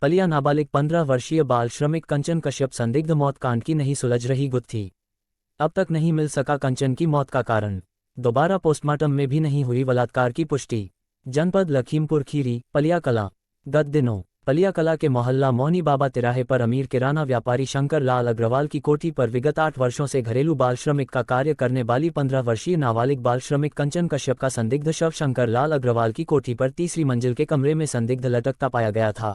पलिया नाबालिग 15 वर्षीय बाल श्रमिक कंचन कश्यप संदिग्ध मौत कांड की नहीं सुलझ रही गुत्थी। अब तक नहीं मिल सका कंचन की मौत का कारण। दोबारा पोस्टमार्टम में भी नहीं हुई बलात्कार की पुष्टि। जनपद लखीमपुर खीरी, पलिया कला। गत दिनों पलिया कला के मोहल्ला मौनी बाबा तिराहे पर अमीर किराना व्यापारी शंकर लाल अग्रवाल की कोठी पर विगत 8 वर्षों से घरेलू बाल श्रमिक का कार्य करने वाली 15 वर्षीय नाबालिग बाल श्रमिक कंचन कश्यप का संदिग्ध शव शंकर लाल अग्रवाल की कोठी पर तीसरी मंजिल के कमरे में संदिग्ध लटकता पाया गया था।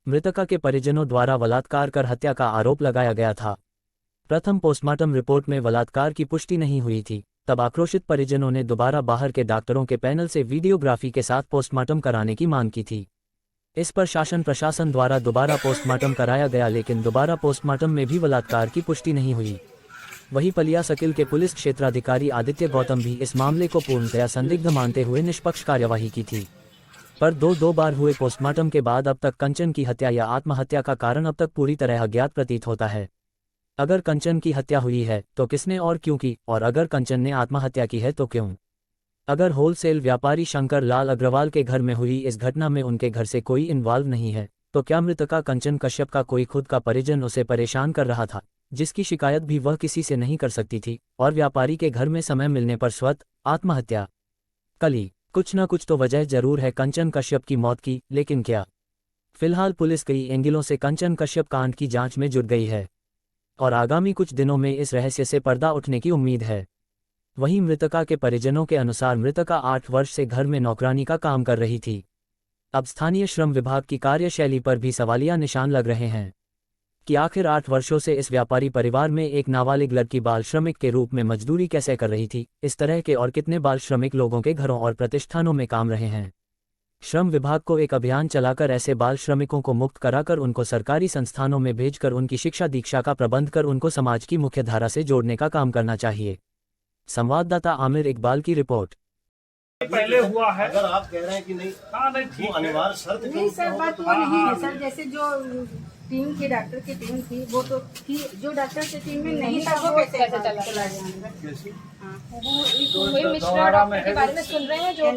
मृतका के परिजनों द्वारा बलात्कार कर हत्या का आरोप लगाया गया था। प्रथम पोस्टमार्टम रिपोर्ट में बलात्कार की पुष्टि नहीं हुई थी। तब आक्रोशित परिजनों ने दोबारा बाहर के डॉक्टरों के पैनल से वीडियोग्राफी के साथ पोस्टमार्टम कराने की मांग की थी। इस पर शासन प्रशासन द्वारा दोबारा पोस्टमार्टम कराया गया, लेकिन दोबारा पोस्टमार्टम में भी बलात्कार की पुष्टि नहीं हुई। वहीं पलिया सर्किल के पुलिस क्षेत्राधिकारी आदित्य गौतम भी इस मामले को पूर्णतया संदिग्ध मानते हुए निष्पक्ष कार्यवाही की थी। पर दो बार हुए पोस्टमार्टम के बाद अब तक कंचन की हत्या या आत्महत्या का कारण अब तक पूरी तरह अज्ञात प्रतीत होता है। अगर कंचन की हत्या हुई है तो किसने और क्यों की, और अगर कंचन ने आत्महत्या की है तो क्यों? अगर होलसेल व्यापारी शंकर लाल अग्रवाल के घर में हुई इस घटना में उनके घर से कोई इन्वॉल्व नहीं है, तो क्या मृतका कंचन कश्यप का कोई खुद का परिजन उसे परेशान कर रहा था, जिसकी शिकायत भी वह किसी से नहीं कर सकती थी, और व्यापारी के घर में समय मिलने पर स्वतः आत्महत्या? कली कुछ न कुछ तो वजह जरूर है कंचन कश्यप की मौत की, लेकिन क्या? फिलहाल पुलिस कई एंगलों से कंचन कश्यप कांड की जांच में जुट गई है और आगामी कुछ दिनों में इस रहस्य से पर्दा उठने की उम्मीद है। वहीं मृतका के परिजनों के अनुसार मृतका 8 वर्ष से घर में नौकरानी का काम कर रही थी। अब स्थानीय श्रम विभाग की कार्यशैली पर भी सवालिया निशान लग रहे हैं कि आखिर 8 वर्षों से इस व्यापारी परिवार में एक नाबालिग लड़की बाल श्रमिक के रूप में मजदूरी कैसे कर रही थी। इस तरह के और कितने बाल श्रमिक लोगों के घरों और प्रतिष्ठानों में काम रहे हैं। श्रम विभाग को एक अभियान चलाकर ऐसे बाल श्रमिकों को मुक्त कराकर उनको सरकारी संस्थानों में भेजकर उनकी शिक्षा दीक्षा का प्रबंध कर उनको समाज की मुख्य धारा से जोड़ने का काम करना चाहिए। संवाददाता आमिर इकबाल की रिपोर्ट। पहले हुआ है। अगर आप कह रहे हैं कि नहीं, हाँ नहीं ठीक वो अनिवार्य शर्त नहीं सर, बात वो नहीं है सर। जैसे जो टीम की डॉक्टर की टीम थी वो तो थी, जो डॉक्टर की टीम में नहीं था वो कैसे चला जाएगा? वही मिश्रा डॉक्टर के बारे में सुन रहे हैं, जो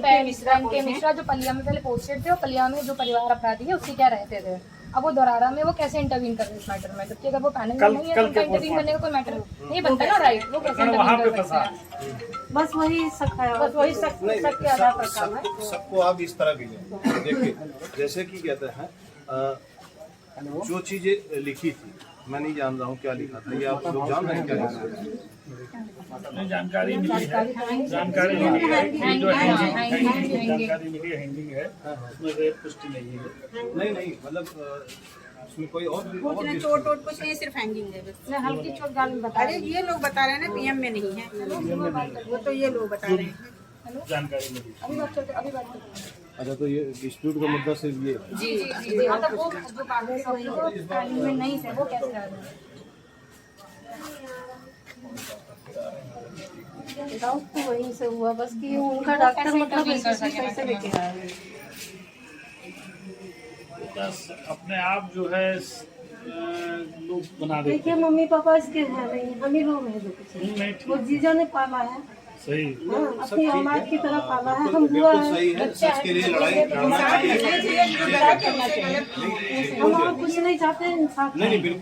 मिश्रा जो पलिया में पहले पोस्टेड थे और पलिया में जो परिवार अपराधी है उससे क्या रहते थे। अब वो दोरारा में वो कैसे इंटरवीन कर रहे हैं इस मैटर में, जबकि अगर वो पैनल में नहीं है तो उनका इंटरवीन करने का कोई मैटर नहीं बनता ना, राइट? वो कैसे इंटरवीन कर सकते हैं? बस वही शक है, बस वही शक के आधार पर काम है। सबको आप इस तरह भी लें। देखिए, जैसे कि कहते हैं जो चीजें लिखी थी, मैं नहीं जान रहा हूँ क्या लिखा था, ये आप लोग जान रहे हैं क्या लिखा था? जानकारी मिली है, जानकारी मिली है, जो जानकारी मिली है हैंगिंग है, उसमें रेप पुष्टि नहीं है। नहीं मतलब उसमें कोई और चोट कुछ नहीं, सिर्फ हैंगिंग है बस। हल्की चोट गाल में बता रहे, ये लोग बता रहे हैं ना पीएम में नहीं है, वो तो ये लोग बता रहे हैं। जानकारी मिली। अच्छा, तो ये डिस्प्यूट का मुद्दा सिर्फ ये जी मतलब वो जो कागज में नहीं थे वो कैसे आ रहे हैं? डाउट तो वहीं से हुआ बस कि उनका डॉक्टर मतलब कैसे लेके आया। बस अपने आप जो है लोग बना देते देखिए, मम्मी पापा इसके है नहीं, हम ही लोग हैं जो कुछ हैं। नहीं वो जीजा ने पाला है, सही, अपनी औलाद की तरह पाला है। हम हुआ है, सही है, सच के लिए लड़ाई लड़ना चाहिए। हम और कुछ नहीं चाहते, इंसाफ नहीं बिल्कुल